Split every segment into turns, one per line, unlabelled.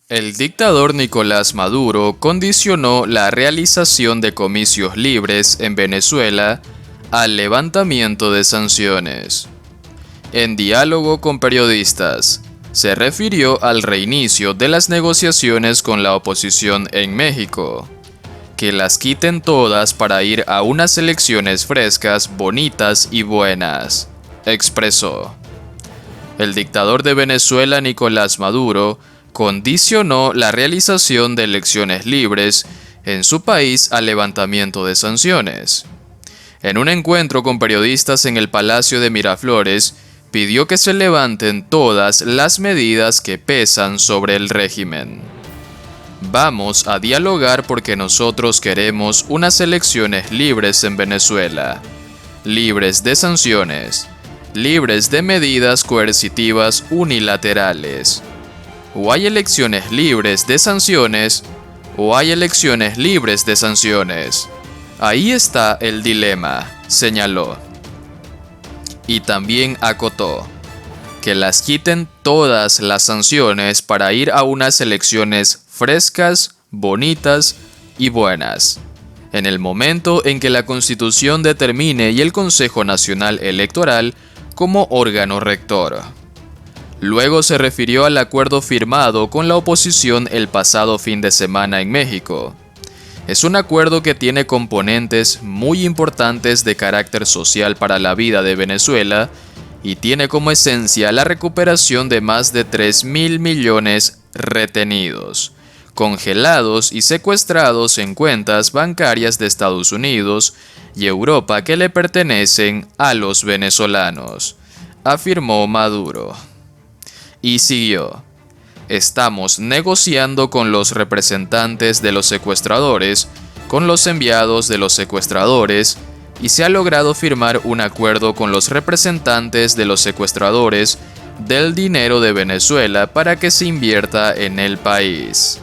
El dictador Nicolás Maduro condicionó la realización de comicios libres en Venezuela al levantamiento de sanciones. En diálogo con periodistas, se refirió al reinicio de las negociaciones con la oposición en México. Que las quiten todas para ir a unas elecciones frescas, bonitas y buenas, expresó. El dictador de Venezuela, Nicolás Maduro, condicionó la realización de elecciones libres en su país al levantamiento de sanciones. En un encuentro con periodistas en el Palacio de Miraflores, pidió que se levanten todas las medidas que pesan sobre el régimen. Vamos a dialogar porque nosotros queremos unas elecciones libres en Venezuela, libres de sanciones, libres de medidas coercitivas unilaterales. O hay elecciones libres de sanciones, o hay elecciones libres de sanciones. Ahí está el dilema, señaló. Y también acotó que las quiten todas las sanciones para ir a unas elecciones frescas, bonitas y buenas, en el momento en que la Constitución determine y el Consejo Nacional Electoral como órgano rector. Luego se refirió al acuerdo firmado con la oposición el pasado fin de semana en México. Es un acuerdo que tiene componentes muy importantes de carácter social para la vida de Venezuela y tiene como esencia la recuperación de más de 3.000 millones retenidos, congelados y secuestrados en cuentas bancarias de Estados Unidos y Europa que le pertenecen a los venezolanos, afirmó Maduro. Y siguió: estamos negociando con los representantes de los secuestradores, con los enviados de los secuestradores, y se ha logrado firmar un acuerdo con los representantes de los secuestradores del dinero de Venezuela para que se invierta en el país.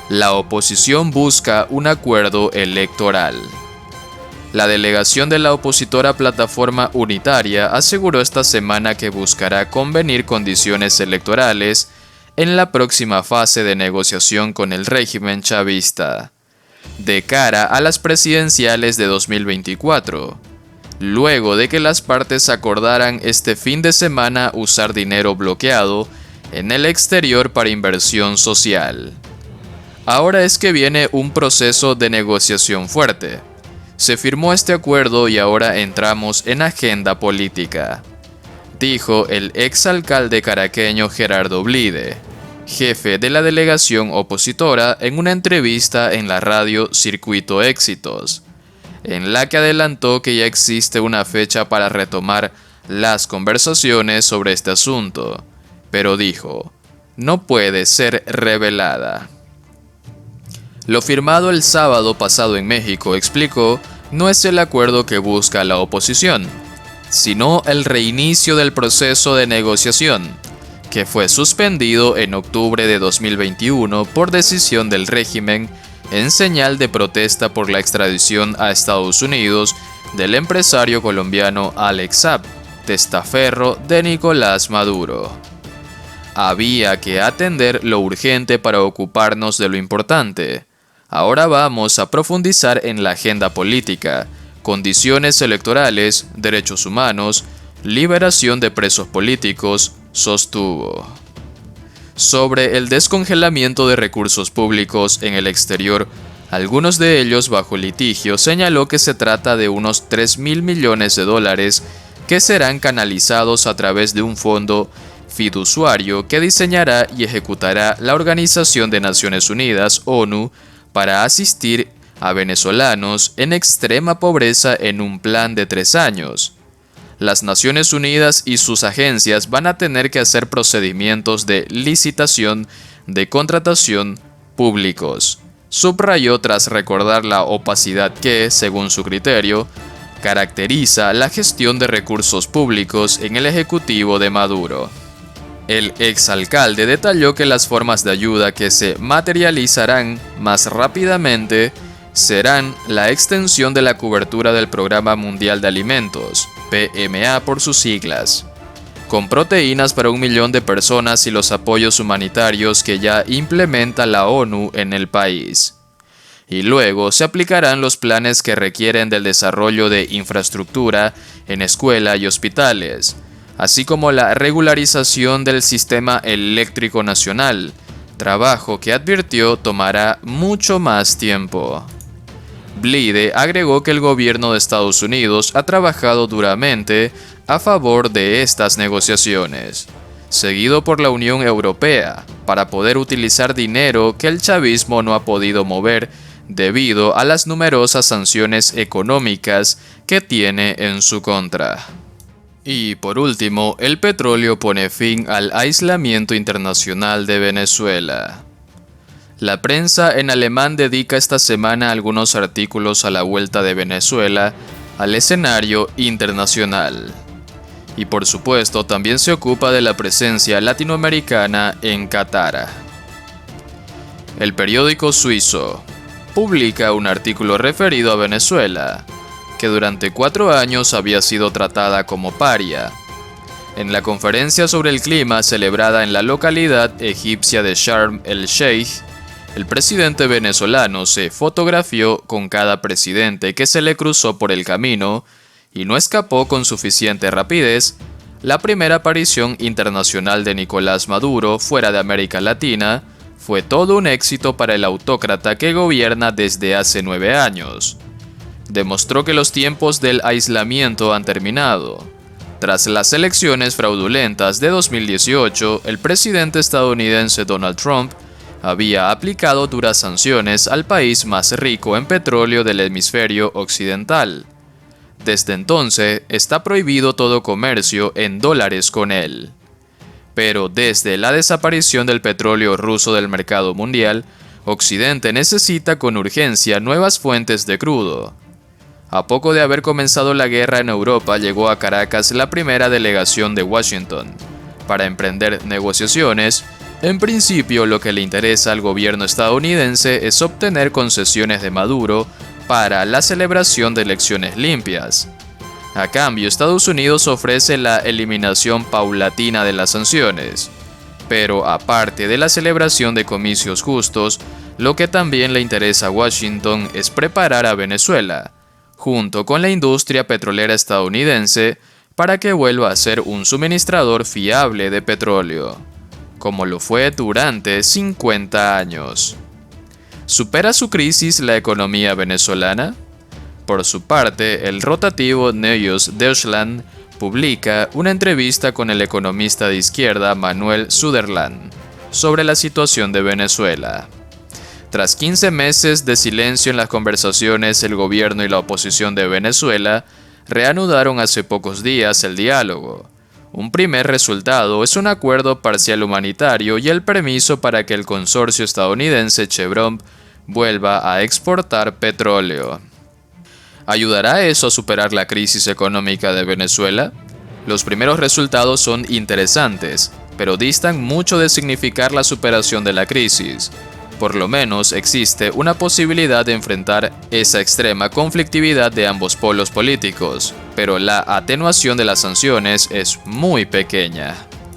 La oposición busca un acuerdo electoral. La delegación de la opositora Plataforma Unitaria aseguró esta semana que buscará convenir condiciones electorales en la próxima fase de negociación con el régimen chavista, de cara a las presidenciales de 2024, luego de que las partes acordaran este fin de semana usar dinero bloqueado en el exterior para inversión social. Ahora es que viene un proceso de negociación fuerte. Se firmó este acuerdo y ahora entramos en agenda política, dijo el exalcalde caraqueño Gerardo Blide, jefe de la delegación opositora, en una entrevista en la radio Circuito Éxitos, en la que adelantó que ya existe una fecha para retomar las conversaciones sobre este asunto, pero dijo, no puede ser revelada. Lo firmado el sábado pasado en México, explicó, no es el acuerdo que busca la oposición, sino el reinicio del proceso de negociación, que fue suspendido en octubre de 2021 por decisión del régimen en señal de protesta por la extradición a Estados Unidos del empresario colombiano Alex Saab, testaferro de Nicolás Maduro. Había que atender lo urgente para ocuparnos de lo importante. Ahora vamos a profundizar en la agenda política, condiciones electorales, derechos humanos, liberación de presos políticos, sostuvo. Sobre el descongelamiento de recursos públicos en el exterior, algunos de ellos bajo litigio, señaló que se trata de unos 3.000 millones de dólares que serán canalizados a través de un fondo fiduciario que diseñará y ejecutará la Organización de Naciones Unidas, ONU, para asistir a venezolanos en extrema pobreza en un plan de 3 años. Las Naciones Unidas y sus agencias van a tener que hacer procedimientos de licitación de contratación públicos, subrayó tras recordar la opacidad que, según su criterio, caracteriza la gestión de recursos públicos en el Ejecutivo de Maduro. El exalcalde detalló que las formas de ayuda que se materializarán más rápidamente serán la extensión de la cobertura del Programa Mundial de Alimentos, PMA por sus siglas, con proteínas para 1 millón de personas y los apoyos humanitarios que ya implementa la ONU en el país. Y luego se aplicarán los planes que requieren del desarrollo de infraestructura en escuela y hospitales, así como la regularización del sistema eléctrico nacional, trabajo que advirtió tomará mucho más tiempo. Blyde agregó que el gobierno de Estados Unidos ha trabajado duramente a favor de estas negociaciones, seguido por la Unión Europea, para poder utilizar dinero que el chavismo no ha podido mover debido a las numerosas sanciones económicas que tiene en su contra. Y por último, el petróleo pone fin al aislamiento internacional de Venezuela. La prensa en alemán dedica esta semana algunos artículos a la vuelta de Venezuela al escenario internacional. Y por supuesto también se ocupa de la presencia latinoamericana en Qatar. El periódico suizo publica un artículo referido a Venezuela, que durante 4 años había sido tratada como paria. En la conferencia sobre el clima celebrada en la localidad egipcia de Sharm el-Sheikh, el presidente venezolano se fotografió con cada presidente que se le cruzó por el camino y no escapó con suficiente rapidez la primera aparición internacional de Nicolás Maduro fuera de América Latina. Fue todo un éxito para el autócrata que gobierna desde hace 9 años. Demostró que los tiempos del aislamiento han terminado. Tras las elecciones fraudulentas de 2018, el presidente estadounidense Donald Trump había aplicado duras sanciones al país más rico en petróleo del hemisferio occidental. Desde entonces, está prohibido todo comercio en dólares con él. Pero desde la desaparición del petróleo ruso del mercado mundial, Occidente necesita con urgencia nuevas fuentes de crudo. A poco de haber comenzado la guerra en Europa, llegó a Caracas la primera delegación de Washington para emprender negociaciones. En principio, lo que le interesa al gobierno estadounidense es obtener concesiones de Maduro para la celebración de elecciones limpias. A cambio, Estados Unidos ofrece la eliminación paulatina de las sanciones. Pero aparte de la celebración de comicios justos, lo que también le interesa a Washington es preparar a Venezuela, junto con la industria petrolera estadounidense, para que vuelva a ser un suministrador fiable de petróleo, como lo fue durante 50 años. ¿Supera su crisis la economía venezolana? Por su parte, el rotativo Neues Deutschland publica una entrevista con el economista de izquierda Manuel Suderland sobre la situación de Venezuela. Tras 15 meses de silencio en las conversaciones, el gobierno y la oposición de Venezuela reanudaron hace pocos días el diálogo. Un primer resultado es un acuerdo parcial humanitario y el permiso para que el consorcio estadounidense Chevron vuelva a exportar petróleo. ¿Ayudará eso a superar la crisis económica de Venezuela? Los primeros resultados son interesantes, pero distan mucho de significar la superación de la crisis. Por lo menos existe una posibilidad de enfrentar esa extrema conflictividad de ambos polos políticos, pero la atenuación de las sanciones es muy pequeña.